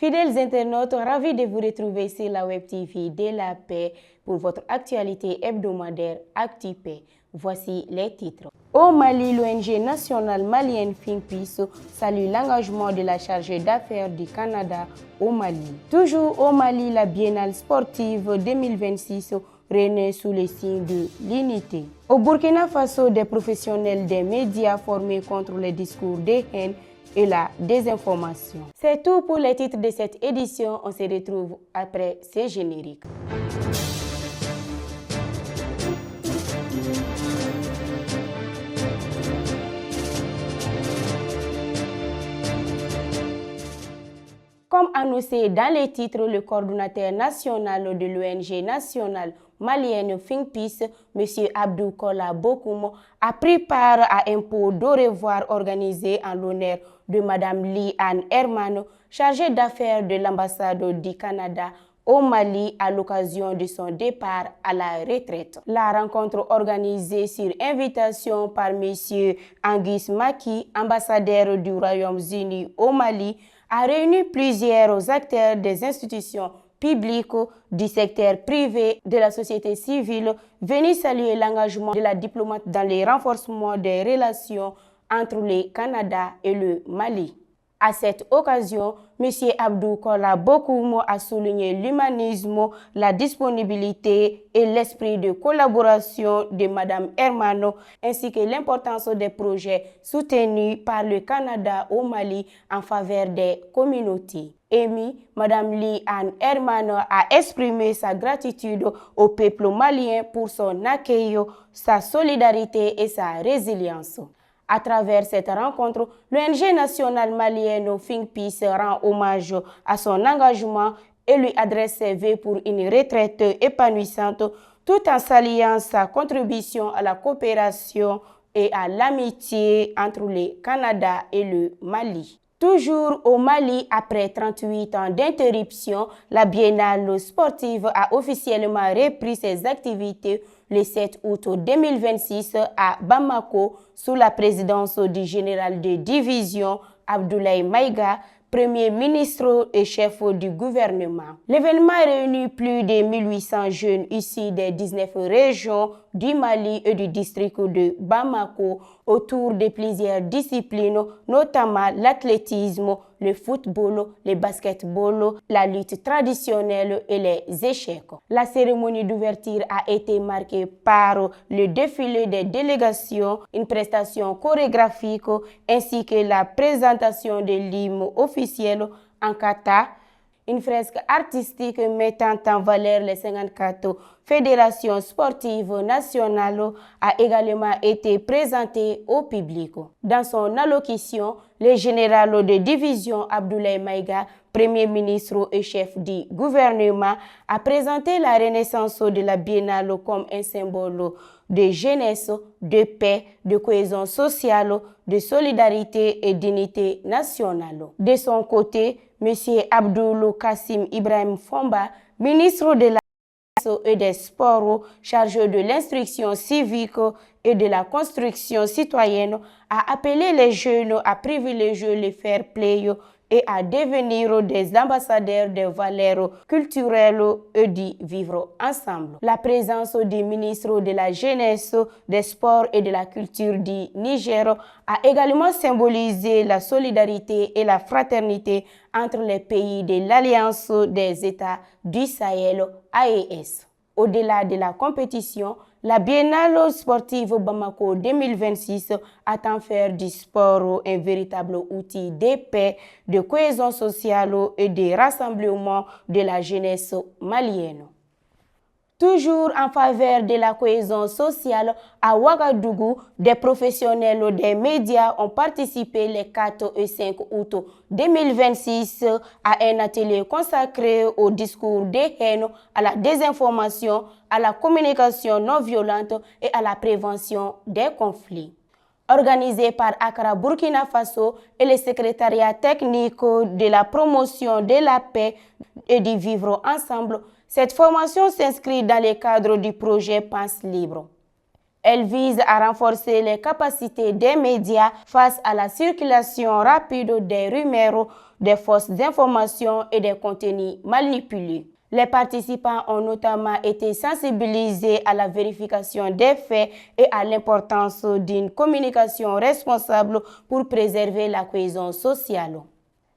Fidèles internautes, ravis de vous retrouver sur la Web TV de la paix pour votre actualité hebdomadaire ActuPaix. Voici les titres. Au Mali, l'ONG nationale malienne Think Peace salue l'engagement de la chargée d'affaires du Canada au Mali. Toujours au Mali, la Biennale sportive 2026 renaît sous le signe de l'unité. Au Burkina Faso, des professionnels des médias formés contre les discours de haine et la désinformation. C'est tout pour les titres de cette édition. On se retrouve après ces génériques. Comme annoncé dans les titres, le coordonnateur national de l'ONG nationale malienne Think Peace, M. Abdou Kola Bokoum, a pris part à un pot d'au revoir organisé en l'honneur de Mme Lee Anne Herman, chargée d'affaires de l'ambassade du Canada au Mali à l'occasion de son départ à la retraite. La rencontre organisée sur invitation par M. Angus Maki, ambassadeur du Royaume-Uni au Mali, a réuni plusieurs acteurs des institutions publiques, du secteur privé, de la société civile, venus saluer l'engagement de la diplomate dans le renforcement des relations entre le Canada et le Mali. À cette occasion, M. Abdou Kola Bokoum a souligné l'humanisme, la disponibilité et l'esprit de collaboration de Mme Hermano, ainsi que l'importance des projets soutenus par le Canada au Mali en faveur des communautés. Émue, Mme Lee Anne Hermano a exprimé sa gratitude au peuple malien pour son accueil, sa solidarité et sa résilience. À travers cette rencontre, l'ONG nationale malienne Think Peace rend hommage à son engagement et lui adresse ses vœux pour une retraite épanouissante, tout en saluant sa contribution à la coopération et à l'amitié entre le Canada et le Mali. Toujours au Mali, après 38 ans d'interruption, la Biennale sportive a officiellement repris ses activités le 7 août 2026 à Bamako sous la présidence du général de division Abdoulaye Maïga, Premier ministre et chef du gouvernement. L'événement réunit plus de 1800 jeunes issus des 19 régions du Mali et du district de Bamako autour de plusieurs disciplines, notamment l'athlétisme, le football, le basketball, la lutte traditionnelle et les échecs. La cérémonie d'ouverture a été marquée par le défilé des délégations, une prestation chorégraphique ainsi que la présentation de l'hymne officiel en kata, une fresque artistique mettant en valeur les 54 fédérations sportives nationales a également été présentée au public. Dans son allocution, le général de division Abdoulaye Maïga, Premier ministre et chef du gouvernement, a présenté la renaissance de la Biennale comme un symbole de jeunesse, de paix, de cohésion sociale, de solidarité et d'unité nationale. De son côté, M. Abdoul Kassim Ibrahim Fomba, ministre de la et des Sports, chargé de l'instruction civique et de la construction citoyenne, a appelé les jeunes à privilégier le fair play et à devenir des ambassadeurs des valeurs culturelles et du vivre ensemble. La présence du ministre de la Jeunesse, des Sports et de la Culture du Niger a également symbolisé la solidarité et la fraternité entre les pays de l'Alliance des États du Sahel, AES. Au-delà de la compétition, la Biennale sportive Bamako 2026 attend faire du sport un véritable outil de paix, de cohésion sociale et de rassemblement de la jeunesse malienne. Toujours en faveur de la cohésion sociale, à Ouagadougou, des professionnels des médias ont participé les 4 et 5 août 2026 à un atelier consacré au discours de haine, à la désinformation, à la communication non violente et à la prévention des conflits. Organisé par Accra Burkina Faso et le secrétariat technique de la promotion de la paix et du vivre ensemble, cette formation s'inscrit dans le cadre du projet Pense Libre. Elle vise à renforcer les capacités des médias face à la circulation rapide des rumeurs, des fausses informations et des contenus manipulés. Les participants ont notamment été sensibilisés à la vérification des faits et à l'importance d'une communication responsable pour préserver la cohésion sociale.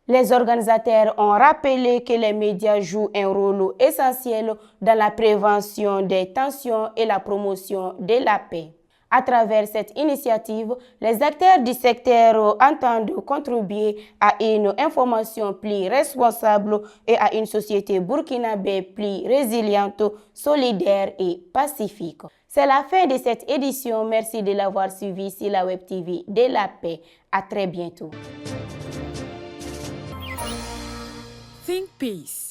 Les organisateurs ont rappelé que les médias jouent un rôle essentiel dans la prévention des tensions et la promotion de la paix. À travers cette initiative, les acteurs du secteur entendent contribuer à une information plus responsable et à une société burkinabé plus résiliente, solidaire et pacifique. C'est la fin de cette édition. Merci de l'avoir suivi sur la Web TV de la paix. À très bientôt. Think Peace.